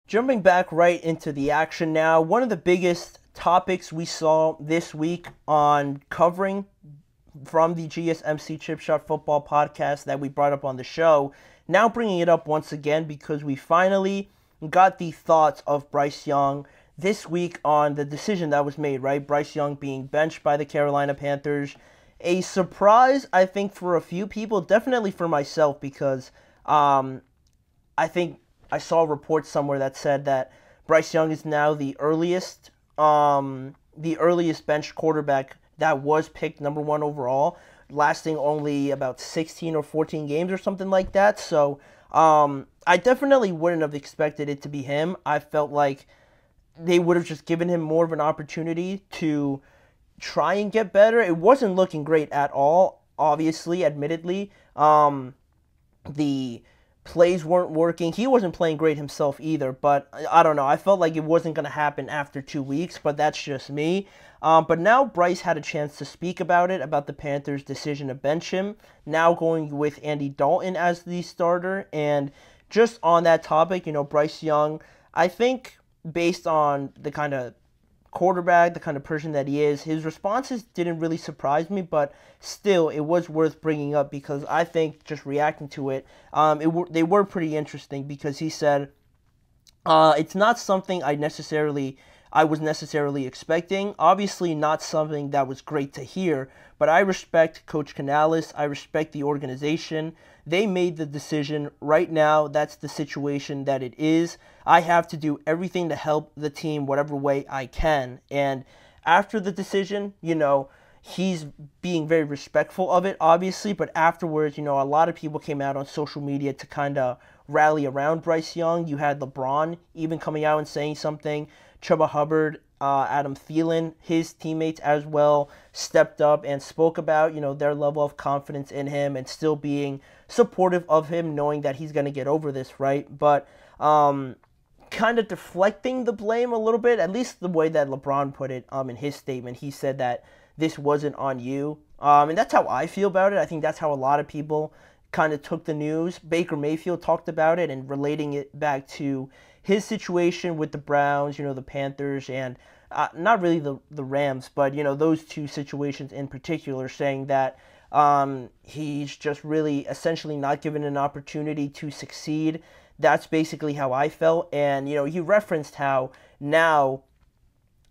Jumping back right into the action now, one of the biggest topics we saw this week on covering from the GSMC Chip Shot Football podcast that we brought up on the show, now bringing it up once again because we finally got the thoughts of Bryce Young this week on the decision that was made, right? Bryce Young being benched by the Carolina Panthers. A surprise, I think, for a few people, definitely for myself, because I think I saw a report somewhere that said that Bryce Young is now the earliest benched quarterback that was picked number one overall, lasting only about 16 or 14 games or something like that. So I definitely wouldn't have expected it to be him. I felt like they would have just given him more of an opportunity to try and get better. It wasn't looking great at all, obviously, admittedly. The plays weren't working. He wasn't playing great himself either, but I don't know. I felt like it wasn't going to happen after 2 weeks, but that's just me. But now Bryce had a chance to speak about it, about the Panthers' decision to bench him, now going with Andy Dalton as the starter. And just on that topic, Bryce Young, I think based on the kind of quarterback, the kind of person that he is, his responses didn't really surprise me, but still, it was worth bringing up because I think just reacting to it, they were pretty interesting because he said, it's not something I was necessarily expecting. Obviously, not something that was great to hear, but I respect Coach Canales. I respect the organization. They made the decision. Right now, that's the situation that it is. I have to do everything to help the team whatever way I can. And after the decision, he's being very respectful of it, obviously, but afterwards, a lot of people came out on social media to kind of rally around Bryce Young. You had LeBron even coming out and saying something. Chuba Hubbard, Adam Thielen, his teammates as well, stepped up and spoke about, their level of confidence in him and still being supportive of him, knowing that he's going to get over this, right? But kind of deflecting the blame a little bit, at least the way that LeBron put it in his statement. He said that this wasn't on you. And that's how I feel about it. I think that's how a lot of people kind of took the news. Baker Mayfield talked about it and relating it back to his situation with the Browns, the Panthers, and not really the Rams, but, those two situations in particular, saying that he's just really essentially not given an opportunity to succeed. That's basically how I felt. And, he referenced how now,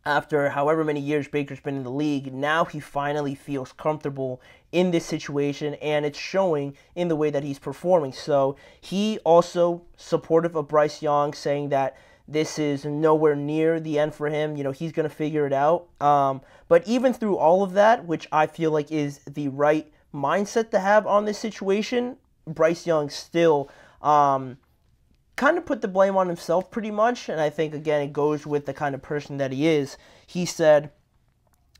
after however many years Baker's been in the league, now he finally feels comfortable in this situation, and it's showing in the way that he's performing. So he also supportive of Bryce Young, saying that this is nowhere near the end for him. He's going to figure it out. But even through all of that, which I feel like is the right mindset to have on this situation, Bryce Young still kind of put the blame on himself pretty much, and I think, again, it goes with the kind of person that he is. He said,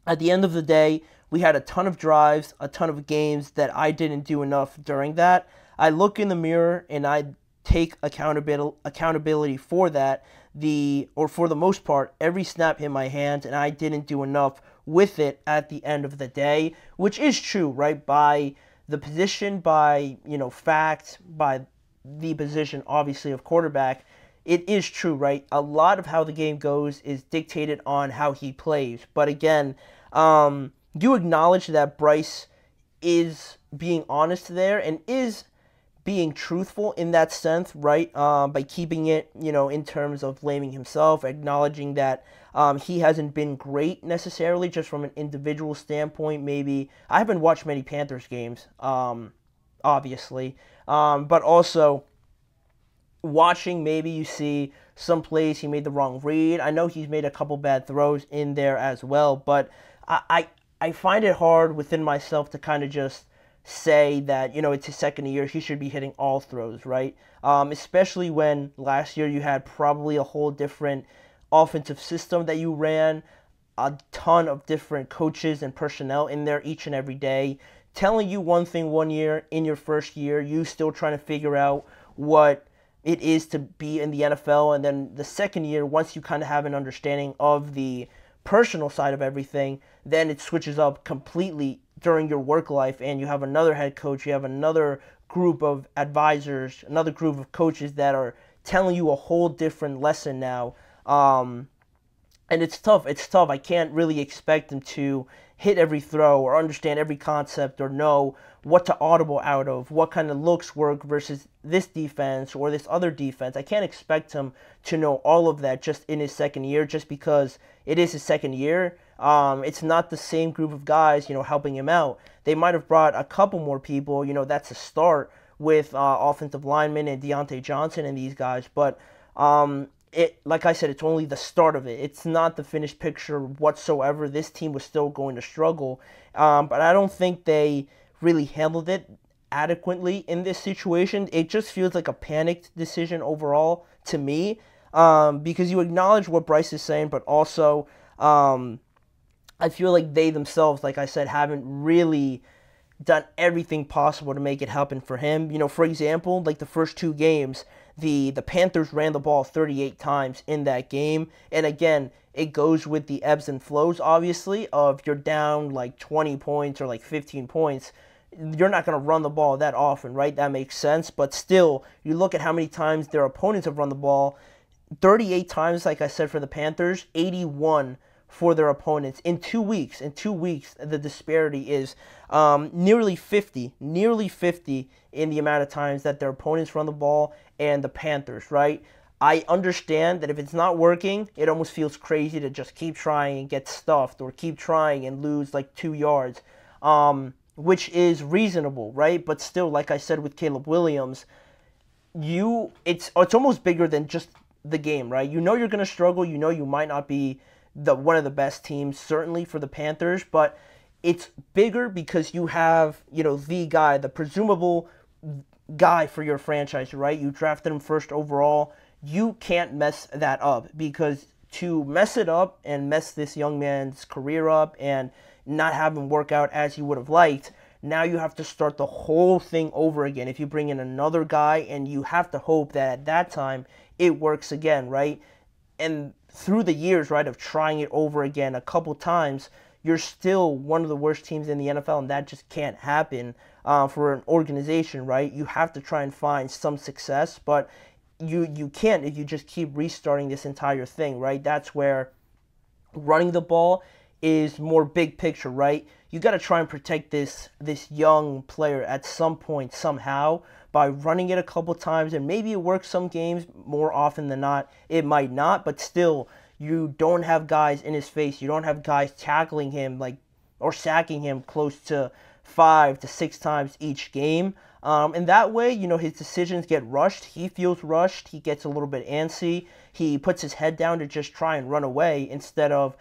at the end of the day, we had a ton of drives, a ton of games that I didn't do enough during that. I look in the mirror and I take accountability for that. For the most part, every snap hit my hands, and I didn't do enough with it at the end of the day, which is true, right? By the position, by, fact, by the position, obviously, of quarterback, it is true, right? A lot of how the game goes is dictated on how he plays. But again, you acknowledge that Bryce is being honest there and is being truthful in that sense, right? By keeping it, in terms of blaming himself, acknowledging that he hasn't been great necessarily, just from an individual standpoint. Maybe I haven't watched many Panthers games, obviously. But also watching, maybe you see some plays he made the wrong read. I know he's made a couple bad throws in there as well, but I find it hard within myself to kind of just say that, it's his second year, he should be hitting all throws, right? Especially when last year you had probably a whole different offensive system that you ran, a ton of different coaches and personnel in there each and every day, telling you one thing one year, in your first year, you still trying to figure out what it is to be in the NFL, and then the second year, once you kind of have an understanding of the personal side of everything, then it switches up completely during your work life, and you have another head coach, you have another group of advisors, another group of coaches that are telling you a whole different lesson now. And it's tough. It's tough. I can't really expect him to hit every throw or understand every concept or know what to audible out of, what kind of looks work versus this defense or this other defense. I can't expect him to know all of that just in his second year, just because it is his second year. It's not the same group of guys, helping him out. They might have brought a couple more people. That's a start with offensive linemen and Deontay Johnson and these guys, but like I said, it's only the start of it. It's not the finished picture whatsoever. This team was still going to struggle, but I don't think they really handled it adequately in this situation. It just feels like a panicked decision overall to me, because you acknowledge what Bryce is saying, but also I feel like they themselves, like I said, haven't really done everything possible to make it happen for him. For example, like the first two games, the Panthers ran the ball 38 times in that game. And again, it goes with the ebbs and flows, obviously, of you're down like 20 points or like 15 points. You're not going to run the ball that often, right? That makes sense. But still, you look at how many times their opponents have run the ball. 38 times, like I said, for the Panthers, 81 for their opponents in 2 weeks. In 2 weeks, the disparity is nearly 50 in the amount of times that their opponents run the ball and the Panthers, right? I understand that if it's not working, it almost feels crazy to just keep trying and get stuffed or keep trying and lose like 2 yards, which is reasonable, right? But still, like I said with Caleb Williams, it's almost bigger than just the game, right? You're going to struggle. You might not be one of the best teams, certainly for the Panthers, but it's bigger because you have, the guy, the presumable guy for your franchise, right? You drafted him first overall. You can't mess that up, because to mess it up and mess this young man's career up and not have him work out as he would have liked, now you have to start the whole thing over again. If you bring in another guy, and you have to hope that at that time it works again, right? And through the years, right, of trying it over again a couple times, you're still one of the worst teams in the NFL, and that just can't happen for an organization, right? You have to try and find some success, but you can't if you just keep restarting this entire thing, right? That's where running the ball is more big picture, right? You got to try and protect this young player at some point somehow by running it a couple times, and maybe it works some games. More often than not, it might not, but still, you don't have guys in his face. You don't have guys tackling him or sacking him close to 5 to 6 times each game. And that way, his decisions get rushed. He feels rushed. He gets a little bit antsy. He puts his head down to just try and run away instead of,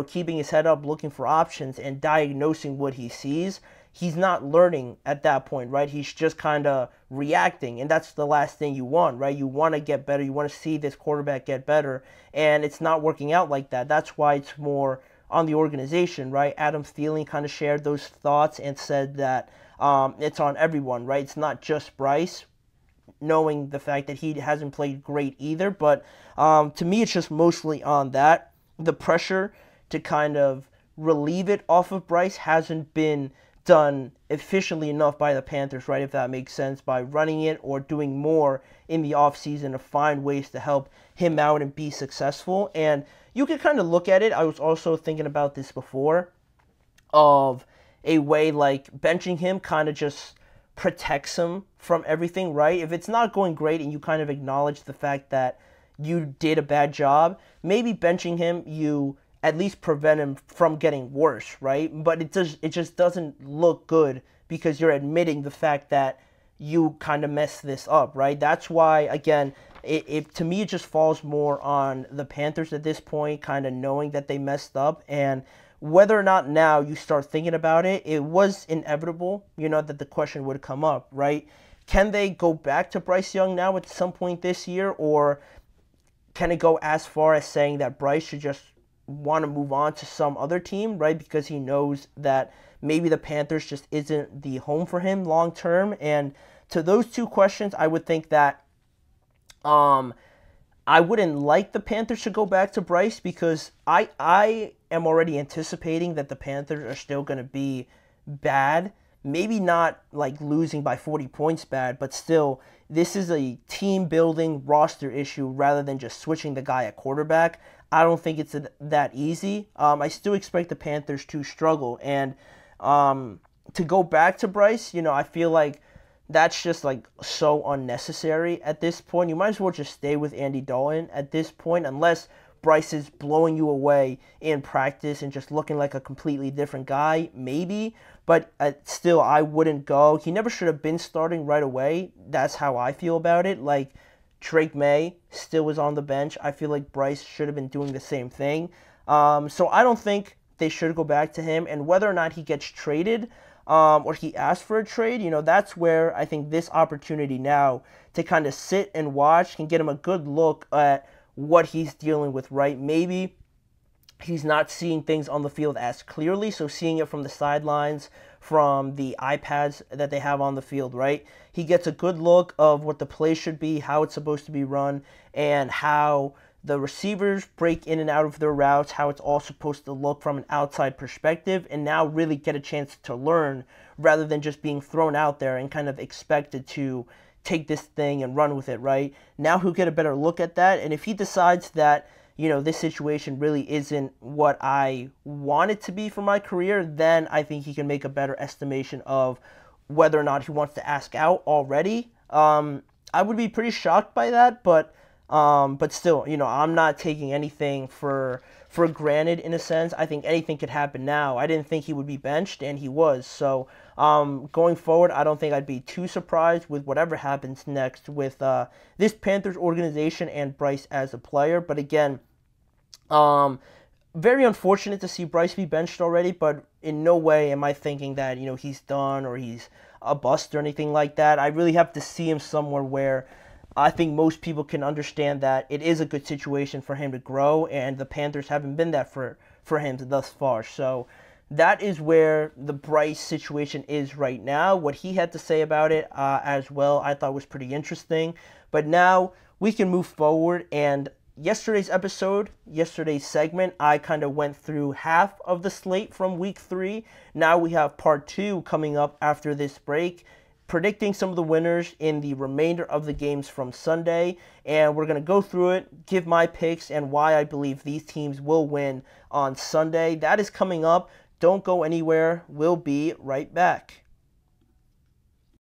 keeping his head up, looking for options and diagnosing what he sees. He's not learning at that point, right? He's just kind of reacting, and that's the last thing you want, right? You want to get better. You want to see this quarterback get better, and it's not working out like that. That's why it's more on the organization, right? Adam Thielen kind of shared those thoughts and said that it's on everyone, right? It's not just Bryce, knowing the fact that he hasn't played great either, but to me, it's just mostly on that. The pressure to kind of relieve it off of Bryce hasn't been done efficiently enough by the Panthers, right, if that makes sense, by running it or doing more in the offseason to find ways to help him out and be successful. And you can kind of look at it, I was also thinking about this before, of a way like benching him kind of just protects him from everything, right? If it's not going great and you kind of acknowledge the fact that you did a bad job, maybe benching him, you at least prevent him from getting worse, right? But it just doesn't look good because you're admitting the fact that you kind of messed this up, right? That's why, again, to me, it just falls more on the Panthers at this point, kind of knowing that they messed up. And whether or not now you start thinking about it, it was inevitable, that the question would come up, right? Can they go back to Bryce Young now at some point this year? Or can it go as far as saying that Bryce should just want to move on to some other team, right? Because he knows that maybe the Panthers just isn't the home for him long term. And to those two questions, I would think that I wouldn't like the Panthers to go back to Bryce, because I am already anticipating that the Panthers are still going to be bad maybe not like losing by 40 points bad, but still, this is a team building roster issue rather than just switching the guy at quarterback. I don't think it's that easy. I still expect the Panthers to struggle. And to go back to Bryce, I feel like that's just like so unnecessary at this point. You might as well just stay with Andy Dalton at this point, unless Bryce is blowing you away in practice and just looking like a completely different guy, maybe. But still, I wouldn't go. He never should have been starting right away. That's how I feel about it. Like, Drake May still was on the bench. I feel like Bryce should have been doing the same thing. So I don't think they should go back to him. And whether or not he gets traded or he asks for a trade, that's where I think this opportunity now to kind of sit and watch can get him a good look at what he's dealing with, right? Maybe he's not seeing things on the field as clearly, so seeing it from the sidelines, from the iPads that they have on the field, right? He gets a good look of what the play should be, how it's supposed to be run, and how the receivers break in and out of their routes, how it's all supposed to look from an outside perspective, and now really get a chance to learn rather than just being thrown out there and kind of expected to take this thing and run with it, right? Now he'll get a better look at that, and if he decides that, this situation really isn't what I want it to be for my career, then I think he can make a better estimation of whether or not he wants to ask out already. I would be pretty shocked by that, but still, I'm not taking anything for granted in a sense. I think anything could happen now. I didn't think he would be benched, and he was. So going forward, I don't think I'd be too surprised with whatever happens next with this Panthers organization and Bryce as a player. But again, very unfortunate to see Bryce be benched already, but in no way am I thinking that, he's done or he's a bust or anything like that. I really have to see him somewhere where I think most people can understand that it is a good situation for him to grow, and the Panthers haven't been that for him thus far. So that is where the Bryce situation is right now. What he had to say about it as well, I thought was pretty interesting. But now we can move forward, and yesterday's segment, I kind of went through half of the slate from week 3. Now we have part 2 coming up after this break, predicting some of the winners in the remainder of the games from Sunday, and we're going to go through it, give my picks, and why I believe these teams will win on Sunday. That is coming up. Don't go anywhere. We'll be right back.